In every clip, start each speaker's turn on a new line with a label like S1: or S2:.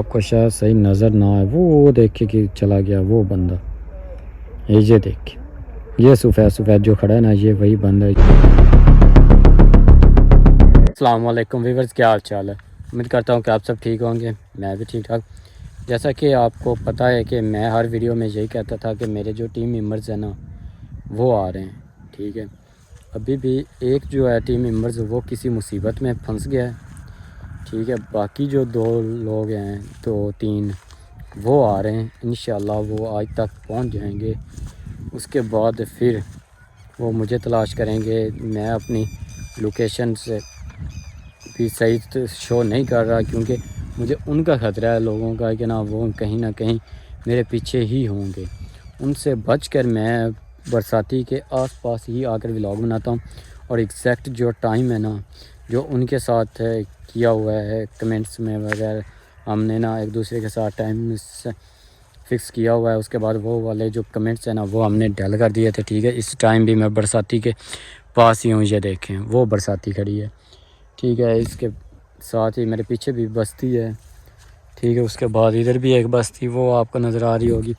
S1: آپ کو شاید صحیح نظر نہ آئے، وہ دیکھے کہ چلا گیا وہ بندہ، یہ دیکھ، یہ سفید سفید جو کھڑا ہے نا، یہ وہی بندہ ہے۔ السلام علیکم ویورز، کیا حال چال ہے؟ امید کرتا ہوں کہ آپ سب ٹھیک ہوں گے، میں بھی ٹھیک ٹھاک۔ جیسا کہ آپ کو پتہ ہے کہ میں ہر ویڈیو میں یہی کہتا تھا کہ میرے جو ٹیم ممبرز ہیں نا وہ آ رہے ہیں، ٹھیک ہے۔ ابھی بھی ایک جو ہے ٹیم ممبرز وہ کسی مصیبت میں پھنس گیا ہے، ٹھیک ہے۔ باقی جو 2 لوگ ہیں، 2-3 وہ آ رہے ہیں، انشاءاللہ وہ آج تک پہنچ جائیں گے۔ اس کے بعد پھر وہ مجھے تلاش کریں گے۔ میں اپنی لوکیشن سے بھی صحیح شو نہیں کر رہا، کیونکہ مجھے ان کا خطرہ ہے، لوگوں کا، کہ نا وہ کہیں نہ کہیں میرے پیچھے ہی ہوں گے۔ ان سے بچ کر میں برساتی کے آس پاس ہی آ کر ولاگ بناتا ہوں، اور ایگزیکٹ جو ٹائم ہے نا جو ان کے ساتھ کیا ہوا ہے کمنٹس میں وغیرہ، ہم نے نا ایک دوسرے کے ساتھ ٹائم فکس کیا ہوا ہے۔ اس کے بعد وہ والے جو کمنٹس ہیں نا وہ ہم نے ڈل کر دیے تھے، ٹھیک ہے۔ اس ٹائم بھی میں برساتی کے پاس ہی ہوں، یہ دیکھیں وہ برساتی کھڑی ہے، ٹھیک ہے۔ اس کے ساتھ ہی میرے پیچھے بھی بستی ہے، ٹھیک ہے۔ اس کے بعد ادھر بھی ایک بستی وہ آپ کو نظر آ رہی ہوگی۔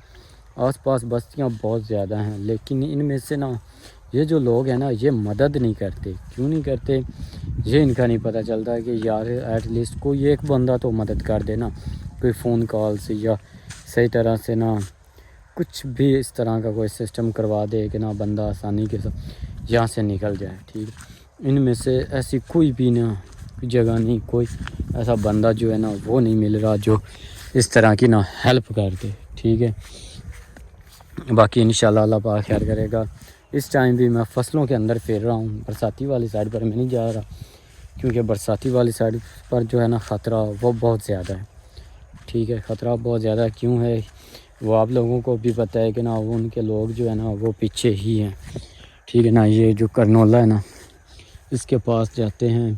S1: آس پاس بستیاں بہت زیادہ ہیں، لیکن ان میں سے نا یہ جو لوگ ہیں نا یہ مدد نہیں کرتے۔ کیوں نہیں کرتے یہ ان کا نہیں پتہ چلتا کہ یار ایٹ لیسٹ کوئی ایک بندہ تو مدد کر دے نا، کوئی فون کال سے یا صحیح طرح سے نا کچھ بھی اس طرح کا کوئی سسٹم کروا دے کہ نا بندہ آسانی کے ساتھ یہاں سے نکل جائے، ٹھیک ہے۔ ان میں سے ایسی کوئی بھی نا جگہ نہیں، کوئی ایسا بندہ جو ہے نا وہ نہیں مل رہا جو اس طرح کی نا ہیلپ کر دے، ٹھیک ہے۔ باقی انشاءاللہ اللہ پاک خیر کرے گا۔ اس ٹائم بھی میں فصلوں کے اندر پھیر رہا ہوں، برساتی والی سائڈ پر میں نہیں جا رہا، کیونکہ برساتی والی سائڈ پر جو ہے نا خطرہ وہ بہت زیادہ ہے، ٹھیک ہے۔ خطرہ بہت زیادہ کیوں ہے وہ آپ لوگوں کو بھی پتہ ہے کہ نا وہ ان کے لوگ جو ہے نا وہ پیچھے ہی ہیں، ٹھیک ہے نا۔ یہ جو کرنولا ہے نا اس کے پاس جاتے ہیں،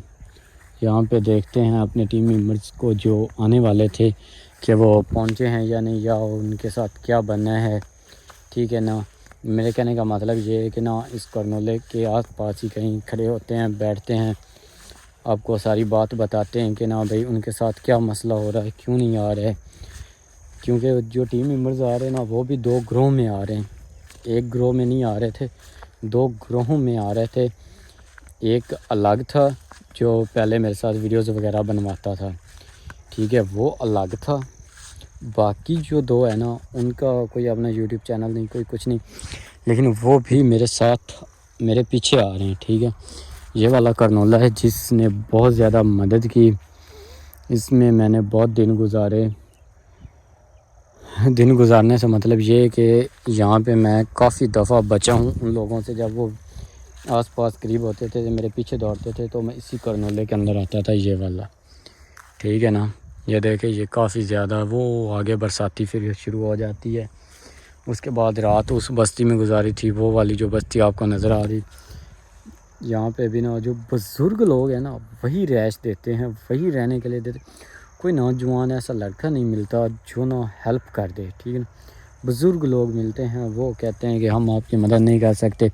S1: یہاں پہ دیکھتے ہیں اپنے ٹیم ممبرز کو جو آنے والے تھے کہ وہ پہنچے ہیں یا نہیں، یا ان کے ساتھ کیا بننا ہے، ٹھیک ہے نا۔ میرے کہنے کا مطلب یہ ہے کہ نا اس کرنولے کے آس پاس ہی کہیں کھڑے ہوتے ہیں، بیٹھتے ہیں، آپ کو ساری بات بتاتے ہیں کہ نا بھائی ان کے ساتھ کیا مسئلہ ہو رہا ہے، کیوں نہیں آ رہے۔ کیونکہ جو ٹیم ممبرز آ رہے ہیں نا وہ بھی 2 گروہ میں آ رہے ہیں، ایک گروہ میں نہیں آ رہے تھے، 2 گروہوں میں آ رہے تھے۔ ایک الگ تھا جو پہلے میرے ساتھ ویڈیوز وغیرہ بنواتا تھا، ٹھیک ہے، وہ الگ تھا۔ باقی جو 2 ہے نا ان کا کوئی اپنا یوٹیوب چینل نہیں، کوئی کچھ نہیں، لیکن وہ بھی میرے ساتھ میرے پیچھے آ رہے ہیں، ٹھیک ہے۔ یہ والا کرنولا ہے جس نے بہت زیادہ مدد کی، اس میں نے بہت دن گزارنے سے مطلب یہ ہے کہ یہاں پہ میں کافی دفعہ بچا ہوں ان لوگوں سے۔ جب وہ آس پاس قریب ہوتے تھے میرے پیچھے دوڑتے تھے تو میں اسی کرنولے کے اندر آتا تھا، یہ والا، ٹھیک ہے نا۔ یہ دیکھیں یہ کافی زیادہ وہ آگے برساتی پھر شروع ہو جاتی ہے۔ اس کے بعد رات اس بستی میں گزاری تھی، وہ والی جو بستی آپ کو نظر آ رہی۔ یہاں پہ بھی نا جو بزرگ لوگ ہیں نا وہی رہائش دیتے ہیں، وہی رہنے کے لیے دیتے۔ کوئی نوجوان ایسا لڑکا نہیں ملتا جو نا ہیلپ کر دے، ٹھیک ہے نا۔ بزرگ لوگ ملتے ہیں، وہ کہتے ہیں کہ ہم آپ کی مدد نہیں کر سکتے،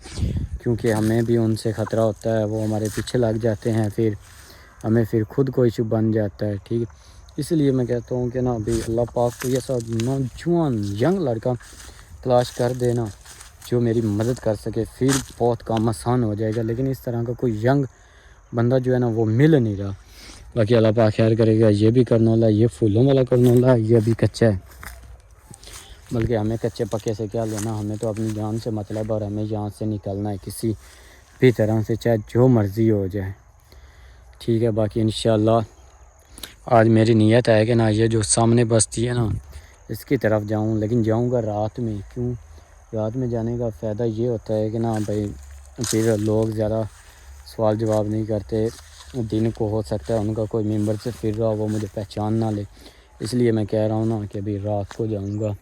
S1: کیونکہ ہمیں بھی ان سے خطرہ ہوتا ہے، وہ ہمارے پیچھے لگ جاتے ہیں، پھر ہمیں خود کو ایشو بن جاتا ہے، ٹھیک ہے۔ اس لیے میں کہتا ہوں کہ نا بھی اللہ پاک کو ایسا نوجوان ینگ لڑکا تلاش کر دینا جو میری مدد کر سکے، پھر بہت کام آسان ہو جائے گا۔ لیکن اس طرح کا کوئی ینگ بندہ جو ہے نا وہ مل نہیں رہا۔ باقی اللہ پاک خیر کرے گا۔ یہ بھی کرنولا، یہ پھولوں والا کرنولا، یہ بھی کچا ہے، بلکہ ہمیں کچے پکے سے کیا لینا، ہمیں تو اپنی جان سے مطلب، اور ہمیں یہاں سے نکلنا ہے کسی بھی طرح سے، چاہے جو مرضی ہو جائے، ٹھیک ہے۔ باقی انشاءاللہ آج میری نیت ہے کہ نا یہ جو سامنے بستی ہے نا اس کی طرف جاؤں، لیکن جاؤں گا رات میں۔ کیوں رات میں جانے کا فائدہ یہ ہوتا ہے کہ نا بھائی پھر لوگ زیادہ سوال جواب نہیں کرتے، دن کو ہو سکتا ہے ان کا کوئی ممبر سے پھر رہا وہ مجھے پہچان نہ لے، اس لیے میں کہہ رہا ہوں نا کہ ابھی رات کو جاؤں گا،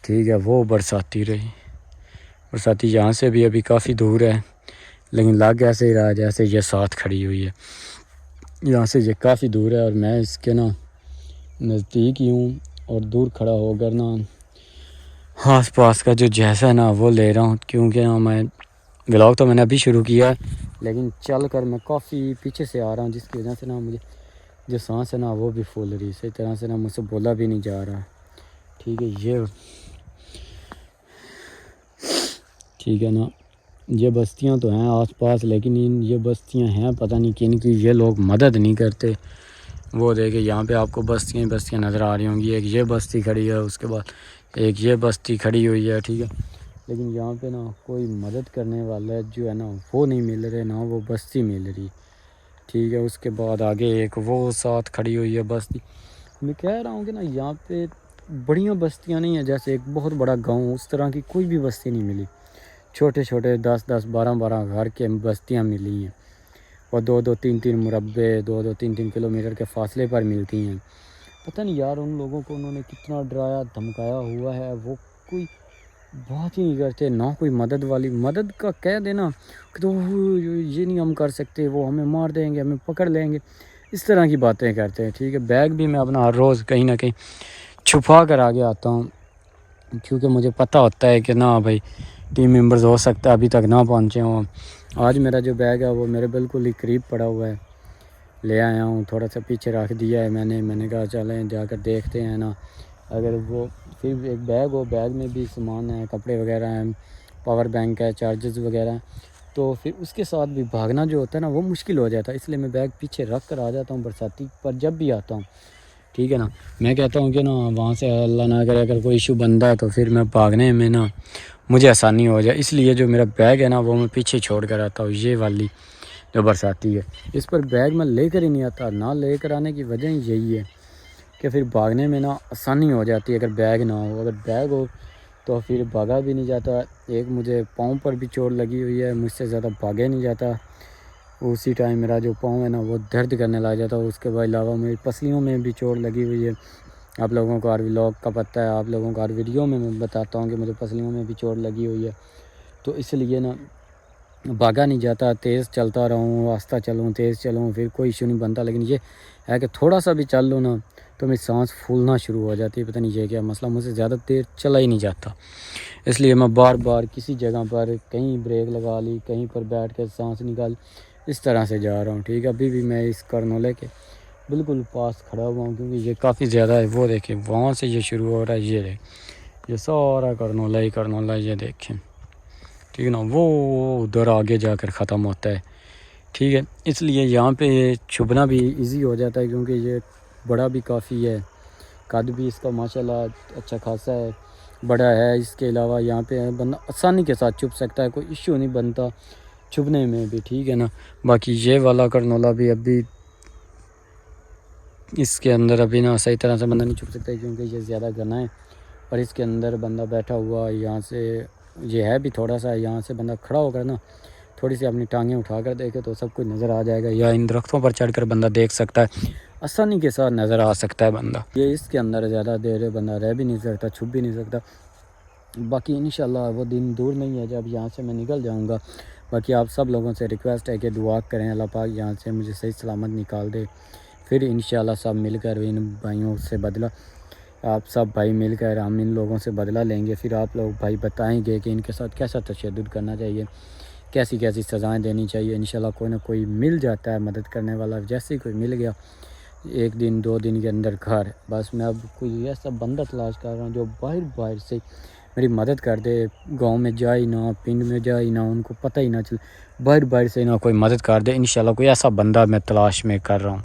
S1: ٹھیک ہے۔ وہ برساتی رہی، برساتی یہاں سے بھی ابھی کافی دور ہے، لیکن لگ ایسے ہی رہا جیسے یہ ساتھ کھڑی ہوئی ہے۔ یہاں سے یہ کافی دور ہے اور میں اس کے نا نزدیک ہی ہوں، اور دور کھڑا ہو کر نا آس پاس کا جو جیسا ہے نا وہ لے رہا ہوں، کیونکہ نا میں ولاگ تو میں نے ابھی شروع کیا ہے، لیکن چل کر میں کافی پیچھے سے آ رہا ہوں، جس کی وجہ سے نا مجھے جو سانس ہے نا وہ بھی پھول رہی ہے صحیح طرح سے نا، مجھ سے بولا بھی نہیں جا رہا. ٹھیک ہے ٹھیک ہے نا. یہ بستیاں تو ہیں آس پاس، لیکن یہ بستیاں ہیں پتہ نہیں کن کی، یہ لوگ مدد نہیں کرتے. وہ دیکھیں یہاں پہ آپ کو بستیاں نظر آ رہی ہوں گی. ایک یہ بستی کھڑی ہے، اس کے بعد ایک یہ بستی کھڑی ہوئی ہے. ٹھیک ہے، لیکن یہاں پہ نا کوئی مدد کرنے والا جو ہے نا وہ نہیں مل رہے، نہ وہ بستی مل رہی. ٹھیک ہے، اس کے بعد آگے ایک وہ ساتھ کھڑی ہوئی ہے بستی. میں کہہ رہا ہوں کہ نا یہاں پہ بڑیاں بستیاں نہیں ہیں، جیسے ایک بہت بڑا گاؤں اس طرح کی کوئی بھی بستی نہیں ملی. چھوٹے چھوٹے 10-12 گھر کے بستیاں ملی ہیں، اور 2-3 مربع 2-3 کلومیٹر کے فاصلے پر ملتی ہیں. پتہ نہیں یار ان لوگوں کو انہوں نے کتنا ڈرایا دھمکایا ہوا ہے، وہ کوئی بات ہی نہیں کرتے. نہ کوئی مدد کا کہہ دینا کہ تو یہ نہیں ہم کر سکتے، وہ ہمیں مار دیں گے، ہمیں پکڑ لیں گے، اس طرح کی باتیں کرتے ہیں. ٹھیک ہے، بیگ بھی میں اپنا ہر روز کہیں نہ کہیں چھپا کر آگے آتا ہوں، کیونکہ مجھے پتہ ہوتا ہے کہ نہ بھائی ٹیم ممبرز ہو سکتا ہے ابھی تک نہ پہنچے ہوں. آج میرا جو بیگ ہے وہ میرے بالکل ہی قریب پڑا ہوا ہے، لے آیا ہوں، تھوڑا سا پیچھے رکھ دیا ہے میں نے کہا چلیں جا کر دیکھتے ہیں نا. اگر وہ پھر ایک بیگ میں بھی سامان ہے، کپڑے وغیرہ ہیں، پاور بینک ہے، چارجز وغیرہ ہیں، تو پھر اس کے ساتھ بھی بھاگنا جو ہوتا ہے نا وہ مشکل ہو جاتا ہے. اس لیے میں بیگ پیچھے رکھ کر آ جاتا ہوں برساتی پر جب بھی آتا ہوں. ٹھیک ہے نا، میں کہتا ہوں کہ نا وہاں سے اللہ نہ کرے اگر کوئی ایشو بنتا ہے تو پھر میں بھاگنے میں نا مجھے آسانی ہو جائے. اس لیے جو میرا بیگ ہے نا وہ میں پیچھے چھوڑ کر آتا ہوں. یہ والی جو برساتی ہے اس پر بیگ میں لے کر ہی نہیں آتا. نہ لے کر آنے کی وجہ یہی ہے کہ پھر بھاگنے میں نا آسانی ہو جاتی ہے. اگر بیگ نہ ہو، اگر بیگ ہو تو پھر بھاگا بھی نہیں جاتا. ایک مجھے پاؤں پر بھی چوٹ لگی ہوئی ہے، مجھ سے زیادہ بھاگے نہیں جاتا. اسی ٹائم میرا جو پاؤں ہے نا وہ درد کرنے لگ جاتا ہے. اس کے بعد علاوہ میری پسلیوں میں بھی چوٹ لگی ہوئی ہے. آپ لوگوں کو ہر ولاگ کا پتہ ہے، آپ لوگوں کو ہر ویڈیو میں بتاتا ہوں کہ مجھے پسلیوں میں بھی چوٹ لگی ہوئی ہے. تو اس لیے نا بھاگا نہیں جاتا. تیز چلتا رہوں، آہستہ چلوں، تیز چلوں، پھر کوئی ایشو نہیں بنتا. لیکن یہ ہے کہ تھوڑا سا بھی چل لوں نا تو میری سانس پھولنا شروع ہو جاتی ہے. پتہ نہیں یہ کیا مسئلہ، مجھ سے زیادہ دیر چلا ہی نہیں جاتا. اس لیے میں بار بار کسی جگہ پر کہیں بریک لگا لی، کہیں پر بیٹھ کے سانس نکال، اس طرح سے جا رہا ہوں. ٹھیک ہے، ابھی بھی میں اس کرنولے کے بالکل پاس کھڑا ہوا ہوں، کیونکہ یہ کافی زیادہ ہے. وہ دیکھیں وہاں سے یہ شروع ہو رہا ہے، یہ سارا کرنولا یہ دیکھیں. ٹھیک ہے نا، وہ ادھر آگے جا کر ختم ہوتا ہے. ٹھیک ہے، اس لیے یہاں پہ چھپنا بھی ایزی ہو جاتا ہے، کیونکہ یہ بڑا بھی کافی ہے، قد بھی اس کا ماشاءاللہ اچھا خاصا ہے، بڑا ہے. اس کے علاوہ یہاں پہ بندہ آسانی کے ساتھ چھپ سکتا ہے، کوئی ایشو نہیں بنتا چھپنے میں بھی. ٹھیک ہے نا، باقی یہ والا کرنولا بھی ابھی اس کے اندر ابھی نا صحیح طرح سے بندہ نہیں چھپ سکتا، کیونکہ یہ زیادہ گھنا ہے. اور اس کے اندر بندہ بیٹھا ہوا یہاں سے یہ ہے بھی تھوڑا سا، یہاں سے بندہ کھڑا ہو کر نا تھوڑی سی اپنی ٹانگیں اٹھا کر دیکھے تو سب کچھ نظر آ جائے گا. یا ان درختوں پر چڑھ کر بندہ دیکھ سکتا ہے، آسانی کے ساتھ نظر آ سکتا ہے بندہ. یہ اس کے اندر زیادہ دیر بندہ رہ بھی نہیں سکتا، چھپ بھی نہیں سکتا. باقی انشاءاللہ وہ دن دور نہیں ہے جب یہاں سے میں نکل جاؤں گا. باقی آپ سب لوگوں سے ریکویسٹ ہے کہ دعا کریں اللہ پاک یہاں سے مجھے صحیح سلامت نکال دے. پھر انشاءاللہ سب مل کر ان بھائیوں سے بدلہ، آپ سب بھائی مل کر ہم ان لوگوں سے بدلہ لیں گے. پھر آپ لوگ بھائی بتائیں گے کہ ان کے ساتھ کیسا تشدد کرنا چاہیے، کیسی سزائیں دینی چاہیے. انشاءاللہ کوئی نہ کوئی مل جاتا ہے مدد کرنے والا. جیسے ہی کوئی مل گیا 1-2 دن کے اندر گھر، بس میں اب کوئی ایسا بندہ تلاش کر رہا ہوں جو باہر سے میری مدد کر دے. گاؤں میں جائے نہ، پنڈ میں جائے نہ، ان کو پتہ ہی نہ چلے، باہر سے نہ کوئی مدد کر دے. انشاءاللہ کوئی ایسا بندہ میں تلاش میں کر رہا ہوں.